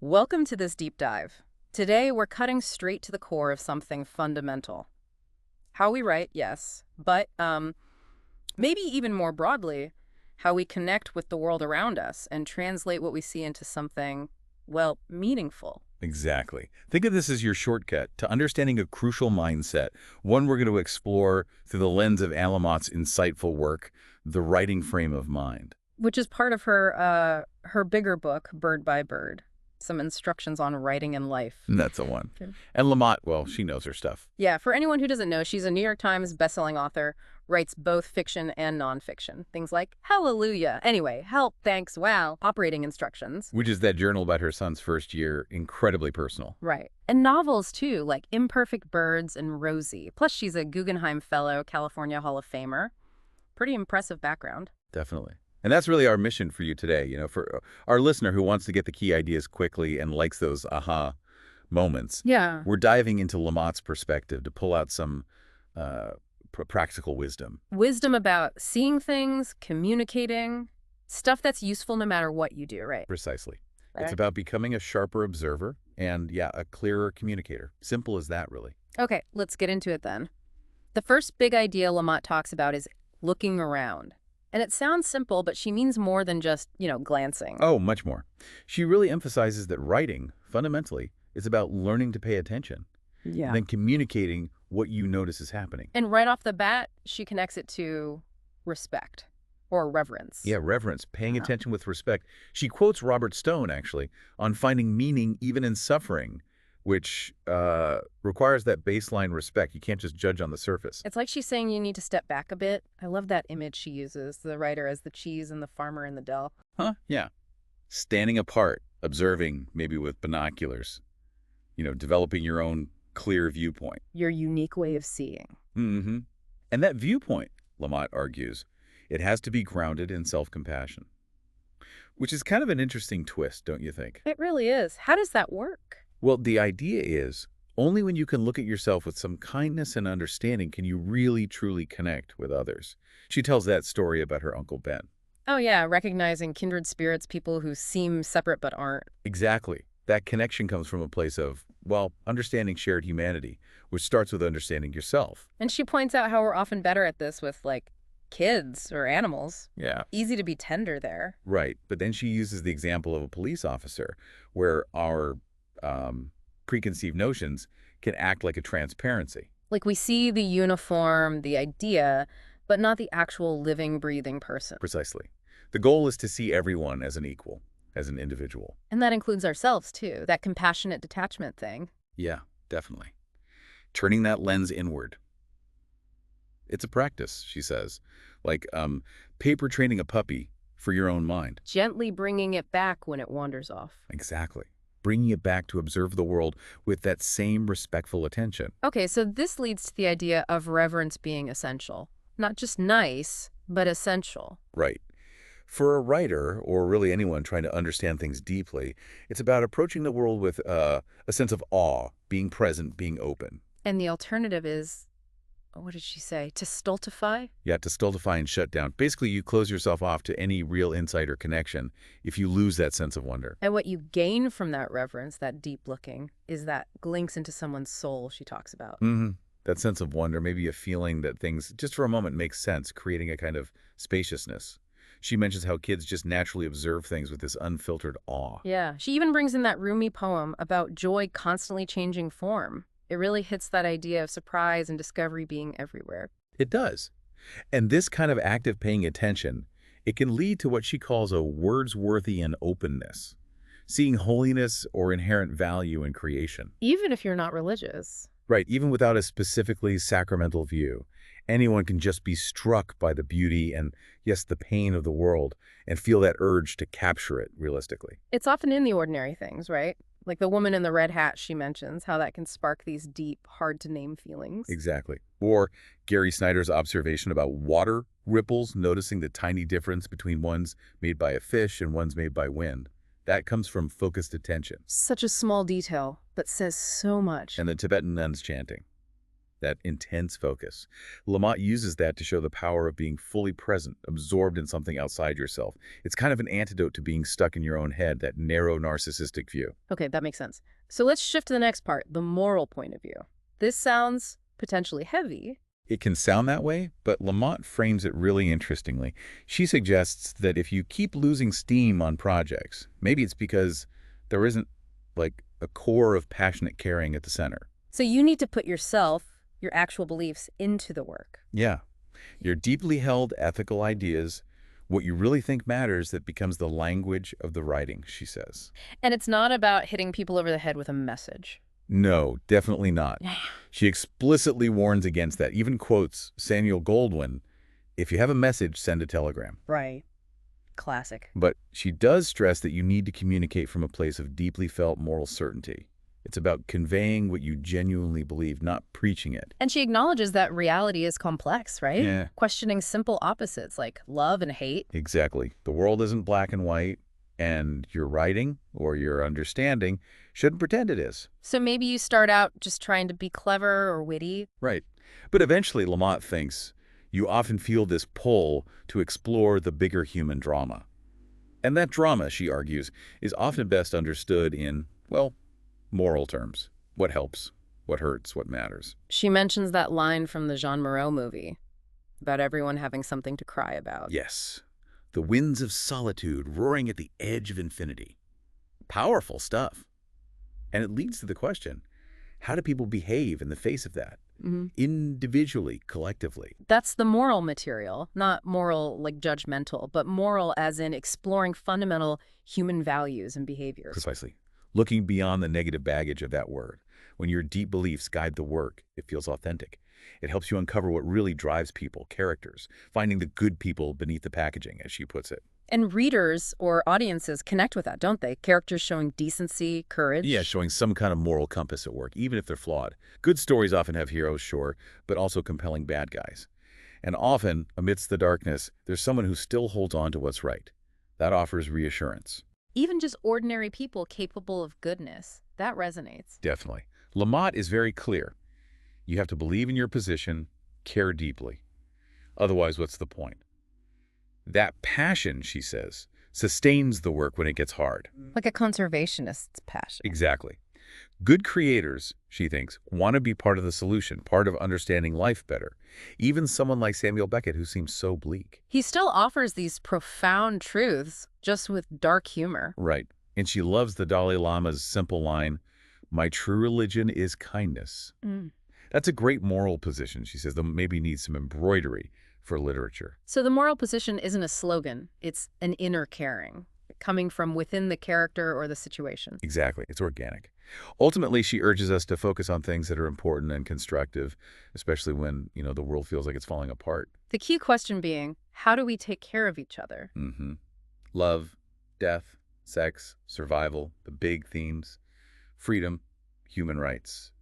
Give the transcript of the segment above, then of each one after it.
Welcome to this deep dive. Today, we're cutting straight to the core of something fundamental. How we write, yes, but maybe even more broadly, how we connect with the world around us and translate what we see into something, well, meaningful. Exactly. Think of this as your shortcut to understanding a crucial mindset, one we're going to explore through the lens of Lamott's insightful work, The Writing Frame of Mind. Which is part of her bigger book, Bird by Bird. Some instructions on writing and life. That's the one. Okay. And Lamott, well, she knows her stuff. Yeah, for anyone who doesn't know, she's a New York Times bestselling author, writes both fiction and nonfiction. Things like Hallelujah, anyway, help, thanks, wow, operating instructions. Which is that journal about her son's first year, incredibly personal. Right. And novels, too, like Imperfect Birds and Rosie. Plus, she's a Guggenheim Fellow, California Hall of Famer. Pretty impressive background. Definitely. And that's really our mission for you today, for our listener who wants to get the key ideas quickly and likes those aha moments. Yeah. We're diving into Lamott's perspective to pull out some practical wisdom. Wisdom about seeing things, communicating, stuff that's useful no matter what you do, right? Precisely. Right. It's about becoming a sharper observer and, a clearer communicator. Simple as that, really. Okay, let's get into it then. The first big idea Lamott talks about is looking around. And it sounds simple, but she means more than just, glancing. Oh, much more. She really emphasizes that writing, fundamentally, is about learning to pay attention. Yeah. And then communicating what you notice is happening. And right off the bat, she connects it to respect or reverence. Yeah, reverence, paying attention with respect. She quotes Robert Stone, actually, on finding meaning even in suffering, which requires that baseline respect. You can't just judge on the surface. It's like she's saying you need to step back a bit. I love that image she uses, the writer as the cheese and the farmer in the dell. Huh? Yeah. Standing apart, observing, maybe with binoculars, developing your own clear viewpoint. Your unique way of seeing. Mm-hmm. And that viewpoint, Lamott argues, it has to be grounded in self-compassion. Which is kind of an interesting twist, don't you think? It really is. How does that work? Well, the idea is, only when you can look at yourself with some kindness and understanding can you really, truly connect with others. She tells that story about her Uncle Ben. Oh, yeah, recognizing kindred spirits, people who seem separate but aren't. Exactly. That connection comes from a place of, understanding shared humanity, which starts with understanding yourself. And she points out how we're often better at this with, kids or animals. Yeah. Easy to be tender there. Right. But then she uses the example of a police officer, where our preconceived notions can act like a transparency. Like we see the uniform, the idea, but not the actual living, breathing person. Precisely. The goal is to see everyone as an equal, as an individual. And that includes ourselves, too, that compassionate detachment thing. Yeah, definitely. Turning that lens inward. It's a practice, she says, like paper training a puppy for your own mind. Gently bringing it back when it wanders off. Exactly. Bringing it back to observe the world with that same respectful attention. Okay, so this leads to the idea of reverence being essential. Not just nice, but essential. Right. For a writer, or really anyone trying to understand things deeply, it's about approaching the world with a sense of awe, being present, being open. And the alternative is, what did she say, to stultify? Yeah, to stultify and shut down. Basically, you close yourself off to any real insight or connection if you lose that sense of wonder. And what you gain from that reverence, that deep looking, is that glimpse into someone's soul she talks about. Mm-hmm. That sense of wonder, maybe a feeling that things, just for a moment, make sense, creating a kind of spaciousness. She mentions how kids just naturally observe things with this unfiltered awe. Yeah, she even brings in that Rumi poem about joy constantly changing form. It really hits that idea of surprise and discovery being everywhere. It does. And this kind of active paying attention, it can lead to what she calls a Wordsworthian openness, seeing holiness or inherent value in creation. Even if you're not religious. Right, even without a specifically sacramental view, anyone can just be struck by the beauty and, yes, the pain of the world and feel that urge to capture it realistically. It's often in the ordinary things, right? Like the woman in the red hat she mentions, how that can spark these deep, hard-to-name feelings. Exactly. Or Gary Snyder's observation about water ripples, noticing the tiny difference between ones made by a fish and ones made by wind. That comes from focused attention. Such a small detail, but says so much. And the Tibetan nuns chanting. that intense focus. Lamott uses that to show the power of being fully present, absorbed in something outside yourself. It's kind of an antidote to being stuck in your own head, that narrow narcissistic view. Okay, that makes sense. So let's shift to the next part, the moral point of view. This sounds potentially heavy. It can sound that way, but Lamott frames it really interestingly. She suggests that if you keep losing steam on projects, maybe it's because there isn't, like, a core of passionate caring at the center. So you need to put yourself, your actual beliefs, into the work. Yeah. Your deeply held ethical ideas, what you really think matters, that becomes the language of the writing, she says. And it's not about hitting people over the head with a message. No, definitely not. She explicitly warns against that, even quotes Samuel Goldwyn, "If you have a message, send a telegram." Right. Classic. But she does stress that you need to communicate from a place of deeply felt moral certainty. It's about conveying what you genuinely believe, not preaching it. And she acknowledges that reality is complex, right? Yeah. Questioning simple opposites like love and hate. Exactly. The world isn't black and white, and your writing or your understanding shouldn't pretend it is. So maybe you start out just trying to be clever or witty. Right. But eventually, Lamott thinks, you often feel this pull to explore the bigger human drama. And that drama, she argues, is often best understood in, well, moral terms. What helps, what hurts, what matters. She mentions that line from the Jean Moreau movie about everyone having something to cry about. Yes. The winds of solitude roaring at the edge of infinity. Powerful stuff. And it leads to the question, how do people behave in the face of that? Individually, collectively. That's the moral material, not moral like judgmental, but moral as in exploring fundamental human values and behaviors. Precisely. Looking beyond the negative baggage of that word. When your deep beliefs guide the work, it feels authentic. It helps you uncover what really drives people, characters, finding the good people beneath the packaging, as she puts it. And readers or audiences connect with that, don't they? Characters showing decency, courage. Yeah, showing some kind of moral compass at work, even if they're flawed. Good stories often have heroes, sure, but also compelling bad guys. And often, amidst the darkness, there's someone who still holds on to what's right. That offers reassurance. Even just ordinary people capable of goodness. That resonates. Definitely. Lamott is very clear. You have to believe in your position, care deeply. Otherwise, what's the point? That passion, she says, sustains the work when it gets hard. Like a conservationist's passion. Exactly. Good creators, she thinks, want to be part of the solution, part of understanding life better. Even someone like Samuel Beckett, who seems so bleak. He still offers these profound truths, just with dark humor. Right. And she loves the Dalai Lama's simple line, "My true religion is kindness." That's a great moral position, she says, though maybe needs some embroidery for literature. So the moral position isn't a slogan. It's an inner caring, coming from within the character or the situation. Exactly. It's organic. Ultimately, she urges us to focus on things that are important and constructive, especially when, the world feels like it's falling apart. The key question being, how do we take care of each other? Love, death, sex, survival, the big themes, freedom, human rights.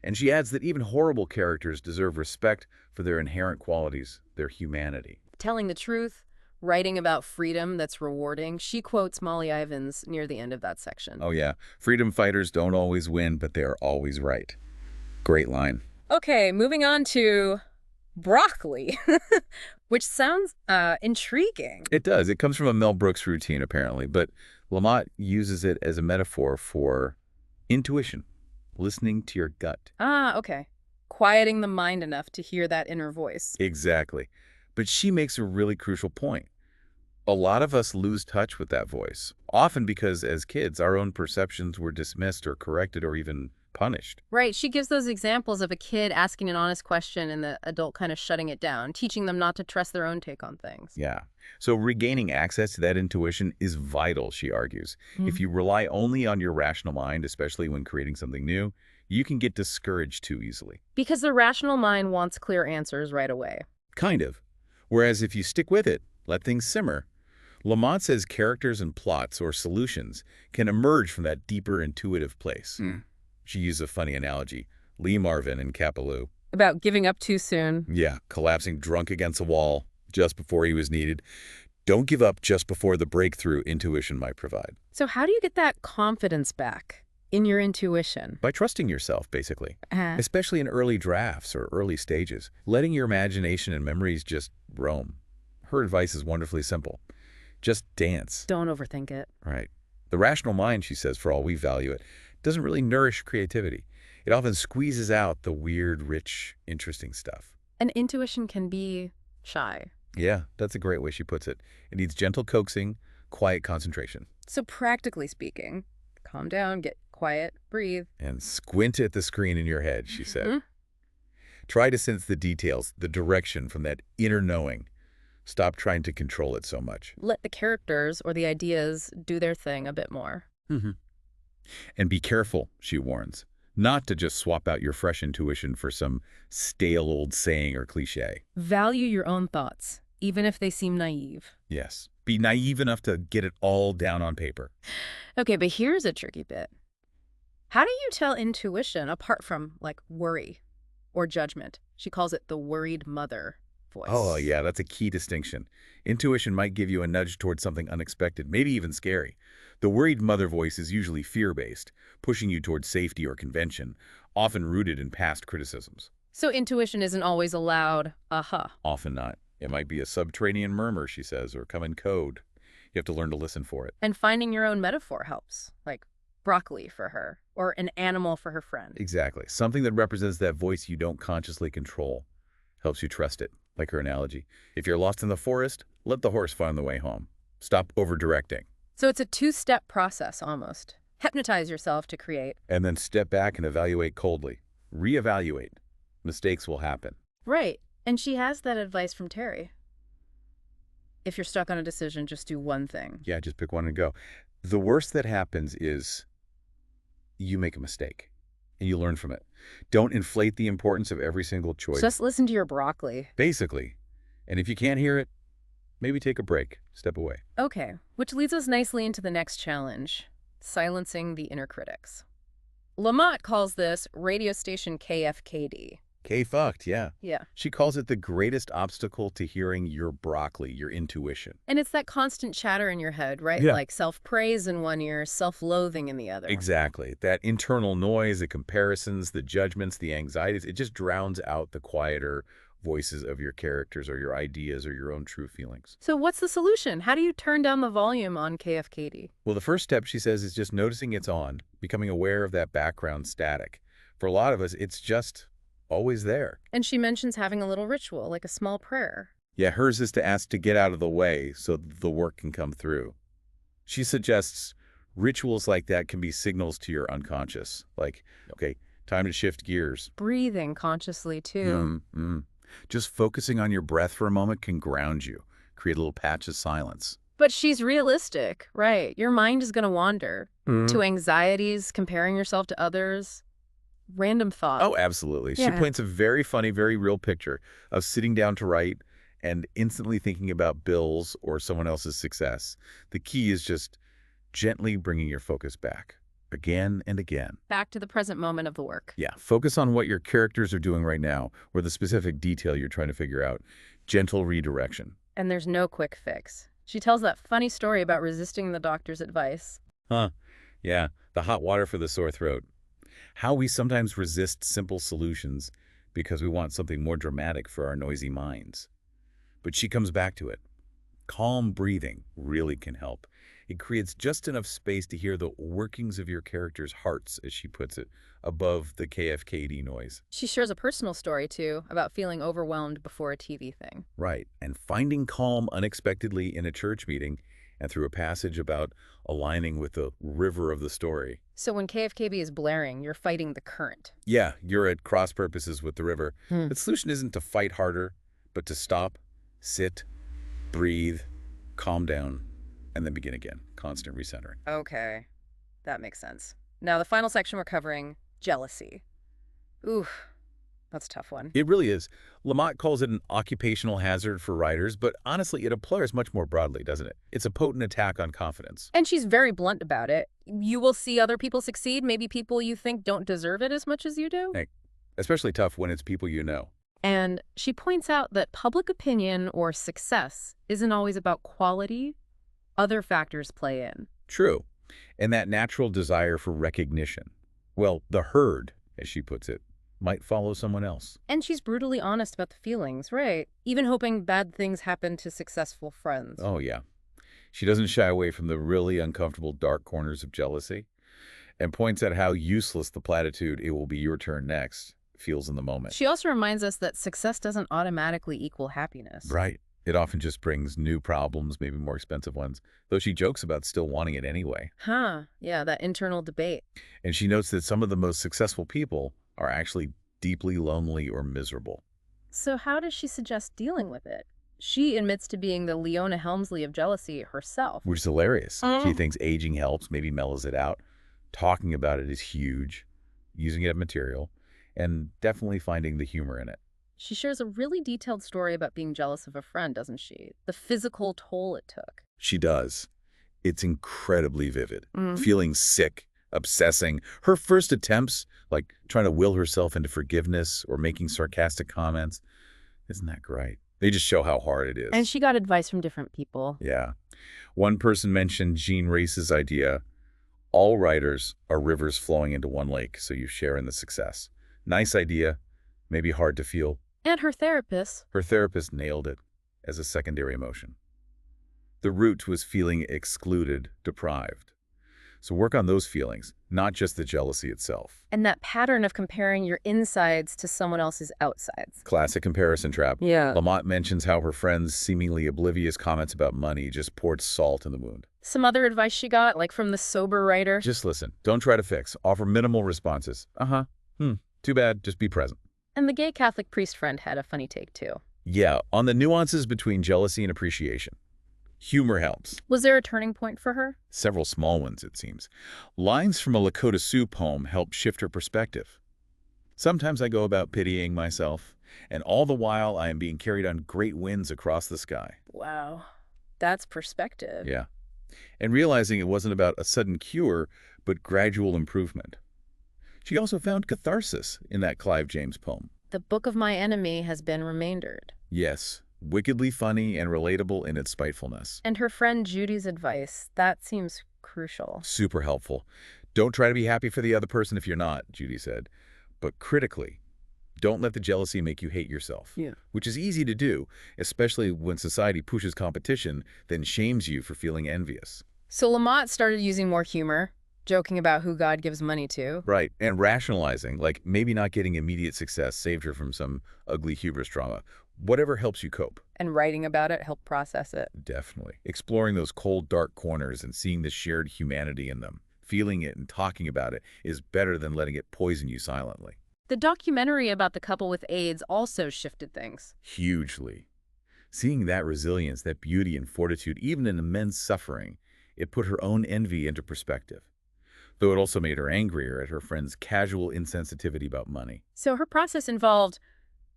And she adds that even horrible characters deserve respect for their inherent qualities, their humanity. Telling the truth, writing about freedom that's rewarding. She quotes Molly Ivins near the end of that section. Oh yeah, freedom fighters don't always win, but they are always right. Great line. Okay, moving on to broccoli, which sounds intriguing. It does. It comes from a Mel Brooks routine, apparently, but Lamott uses it as a metaphor for intuition, listening to your gut. Ah, okay. Quieting the mind enough to hear that inner voice. Exactly. But she makes a really crucial point. A lot of us lose touch with that voice, often because as kids, our own perceptions were dismissed or corrected or even punished. Right. She gives those examples of a kid asking an honest question and the adult kind of shutting it down, teaching them not to trust their own take on things. Yeah. So regaining access to that intuition is vital, she argues. If you rely only on your rational mind, especially when creating something new, you can get discouraged too easily. Because the rational mind wants clear answers right away. Kind of. Whereas if you stick with it, let things simmer. Lamott says characters and plots or solutions can emerge from that deeper intuitive place. She used a funny analogy. Lee Marvin in Kapaloo. About giving up too soon. Yeah, collapsing drunk against a wall just before he was needed. Don't give up just before the breakthrough intuition might provide. So how do you get that confidence back? In your intuition. By trusting yourself, basically. Uh, Especially in early drafts or early stages. Letting your imagination and memories just roam. Her advice is wonderfully simple. Just dance. don't overthink it. Right. The rational mind, she says, for all we value it, doesn't really nourish creativity. It often squeezes out the weird, rich, interesting stuff. And intuition can be shy. Yeah, that's a great way she puts it. It needs gentle coaxing, quiet concentration. So practically speaking, calm down, get quiet, breathe. And squint at the screen in your head, she said. Mhm. Try to sense the details, the direction from that inner knowing. Stop trying to control it so much. Let the characters or the ideas do their thing a bit more. And be careful, she warns, not to just swap out your fresh intuition for some stale old saying or cliche. Value your own thoughts, even if they seem naive. Yes, be naive enough to get it all down on paper. Okay, but here's a tricky bit. How do you tell intuition apart from, like, worry or judgment? She calls it the worried mother voice. Oh, yeah, that's a key distinction. Intuition might give you a nudge towards something unexpected, maybe even scary. The worried mother voice is usually fear-based, pushing you towards safety or convention, often rooted in past criticisms. So intuition isn't always a loud, aha. Often not. It might be a subterranean murmur, she says, or come in code. You have to learn to listen for it. And finding your own metaphor helps, like broccoli for her, or an animal for her friend. Exactly. Something that represents that voice you don't consciously control. Helps you trust it, like her analogy. If you're lost in the forest, let the horse find the way home. Stop over-directing. So it's a two-step process, almost. Hypnotize yourself to create. And then step back and evaluate coldly. Reevaluate. Mistakes will happen. Right. And she has that advice from Terry. If you're stuck on a decision, just do one thing. Yeah, just pick one and go. The worst that happens is you make a mistake and you learn from it. Don't inflate the importance of every single choice. Just listen to your broccoli. Basically. And if you can't hear it, maybe take a break. Step away. Okay, which leads us nicely into the next challenge, silencing the inner critics. Lamott calls this radio station KFKD. K-fucked, yeah. Yeah. She calls it the greatest obstacle to hearing your broccoli, your intuition. And it's that constant chatter in your head, right? Yeah. Like self-praise in one ear, self-loathing in the other. Exactly. That internal noise, the comparisons, the judgments, the anxieties, it just drowns out the quieter voices of your characters or your ideas or your own true feelings. So what's the solution? How do you turn down the volume on KFKD? Well, the first step, she says, is just noticing it's on, becoming aware of that background static. For a lot of us, it's just always there. And she mentions having a little ritual, like a small prayer. Yeah, hers is to ask to get out of the way so the work can come through. She suggests rituals like that can be signals to your unconscious. Like, okay, time to shift gears. Breathing consciously, too. Just focusing on your breath for a moment can ground you, create a little patch of silence. But she's realistic, right? Your mind is going to wander to anxieties, comparing yourself to others, random thoughts. Oh, absolutely. She Yeah. paints a very funny, very real picture of sitting down to write and instantly thinking about bills or someone else's success. The key is just gently bringing your focus back again and again. Back to the present moment of the work. Yeah, focus on what your characters are doing right now or the specific detail you're trying to figure out. Gentle redirection. And there's no quick fix. She tells that funny story about resisting the doctor's advice. Huh. Yeah, the hot water for the sore throat. How we sometimes resist simple solutions because we want something more dramatic for our noisy minds. But she comes back to it. Calm breathing really can help. It creates just enough space to hear the workings of your characters' hearts, as she puts it, above the KFKD noise. She shares a personal story, too, about feeling overwhelmed before a TV thing. Right, and finding calm unexpectedly in a church meeting and through a passage about aligning with the river of the story. So when KFKB is blaring, you're fighting the current. Yeah, you're at cross purposes with the river. Hmm. The solution isn't to fight harder, but to stop, sit, breathe, calm down, and then begin again. Constant recentering. Okay, that makes sense. Now, the final section we're covering, jealousy. Ooh, that's a tough one. It really is. Lamott calls it an occupational hazard for writers, but honestly, it applies much more broadly, doesn't it? It's a potent attack on confidence. And she's very blunt about it. You will see other people succeed, maybe people you think don't deserve it as much as you do. Hey, especially tough when it's people you know. And she points out that public opinion or success isn't always about quality. Other factors play in. True. And that natural desire for recognition, well, the herd, as she puts it, might follow someone else. And she's brutally honest about the feelings, right? Even hoping bad things happen to successful friends. Oh, yeah. She doesn't shy away from the really uncomfortable dark corners of jealousy and points out how useless the platitude, "it will be your turn next," feels in the moment. She also reminds us that success doesn't automatically equal happiness. Right. It often just brings new problems, maybe more expensive ones, though she jokes about still wanting it anyway. Huh. Yeah, that internal debate. And she notes that some of the most successful people are actually deeply lonely or miserable. So how does she suggest dealing with it? She admits to being the Leona Helmsley of jealousy herself. Which is hilarious. Mm. She thinks aging helps, maybe mellows it out. Talking about it is huge, using it as material, and definitely finding the humor in it. She shares a really detailed story about being jealous of a friend, doesn't she? The physical toll it took. She does. It's incredibly vivid. Mm. Feeling sick, obsessing. Her first attempts, like trying to will herself into forgiveness or making sarcastic comments, isn't that great? They just show how hard it is. And she got advice from different people. Yeah. One person mentioned Jean Race's idea, all writers are rivers flowing into one lake, so you share in the success. Nice idea, maybe hard to feel. And her therapist. Her therapist nailed it as a secondary emotion. The root was feeling excluded, deprived. So work on those feelings, not just the jealousy itself. And that pattern of comparing your insides to someone else's outsides. Classic comparison trap. Yeah. Lamott mentions how her friend's seemingly oblivious comments about money just poured salt in the wound. Some other advice she got, like from the sober writer? Just listen. Don't try to fix. Offer minimal responses. Uh-huh. Too bad. Just be present. And the gay Catholic priest friend had a funny take, too. Yeah, on the nuances between jealousy and appreciation. Humor helps. Was there a turning point for her? Several small ones, it seems. Lines from a Lakota Sioux poem help shift her perspective. Sometimes I go about pitying myself, and all the while I am being carried on great winds across the sky. Wow. That's perspective. Yeah. And realizing it wasn't about a sudden cure, but gradual improvement. She also found catharsis in that Clive James poem. The book of my enemy has been remaindered. Yes, wickedly funny and relatable in its spitefulness. And her friend Judy's advice, that seems crucial. Super helpful. Don't try to be happy for the other person if you're not, Judy said. But critically, don't let the jealousy make you hate yourself. Yeah. Which is easy to do, especially when society pushes competition, then shames you for feeling envious. So Lamott started using more humor, joking about who God gives money to. Right, and rationalizing, like maybe not getting immediate success saved her from some ugly hubris trauma. Whatever helps you cope. And writing about it helped process it. Definitely. Exploring those cold, dark corners and seeing the shared humanity in them, feeling it and talking about it is better than letting it poison you silently. The documentary about the couple with AIDS also shifted things. Hugely. Seeing that resilience, that beauty and fortitude, even in immense suffering, it put her own envy into perspective. Though it also made her angrier at her friend's casual insensitivity about money. So her process involved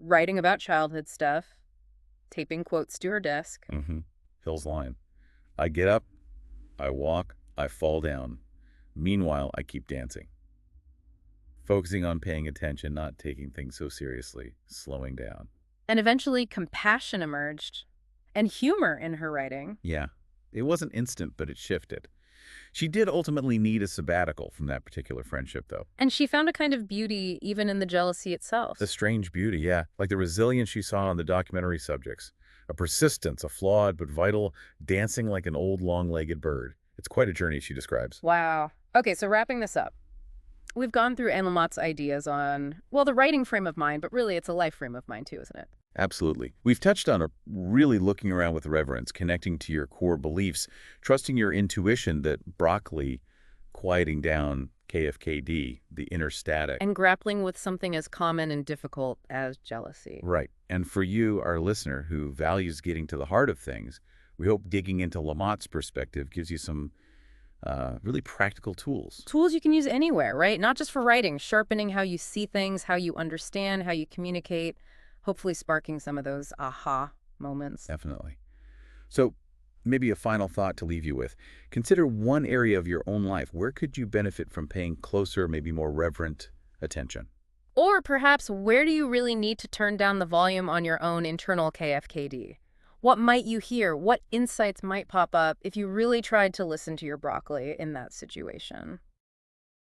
writing about childhood stuff, taping quotes to her desk. Phil's line. I get up, I walk, I fall down. Meanwhile, I keep dancing. Focusing on paying attention, not taking things so seriously, slowing down. And eventually compassion emerged. And humor in her writing. Yeah, it wasn't instant, but it shifted. She did ultimately need a sabbatical from that particular friendship, though. And she found a kind of beauty even in the jealousy itself. A strange beauty, yeah. Like the resilience she saw in the documentary subjects. A persistence, a flawed but vital, dancing like an old long-legged bird. It's quite a journey she describes. Wow. Okay, so wrapping this up. We've gone through Anne Lamott's ideas on, well, the writing frame of mind, but really it's a life frame of mind too, isn't it? Absolutely. We've touched on really looking around with reverence, connecting to your core beliefs, trusting your intuition that broccoli, quieting down KFKD, the inner static. And grappling with something as common and difficult as jealousy. Right. And for you, our listener, who values getting to the heart of things, we hope digging into Lamott's perspective gives you some really practical tools. Tools you can use anywhere, right? Not just for writing, sharpening how you see things, how you understand, how you communicate, hopefully sparking some of those aha moments. Definitely. So maybe a final thought to leave you with. Consider one area of your own life. Where could you benefit from paying closer, maybe more reverent attention? Or perhaps where do you really need to turn down the volume on your own internal KFKD? What might you hear? What insights might pop up if you really tried to listen to your broccoli in that situation?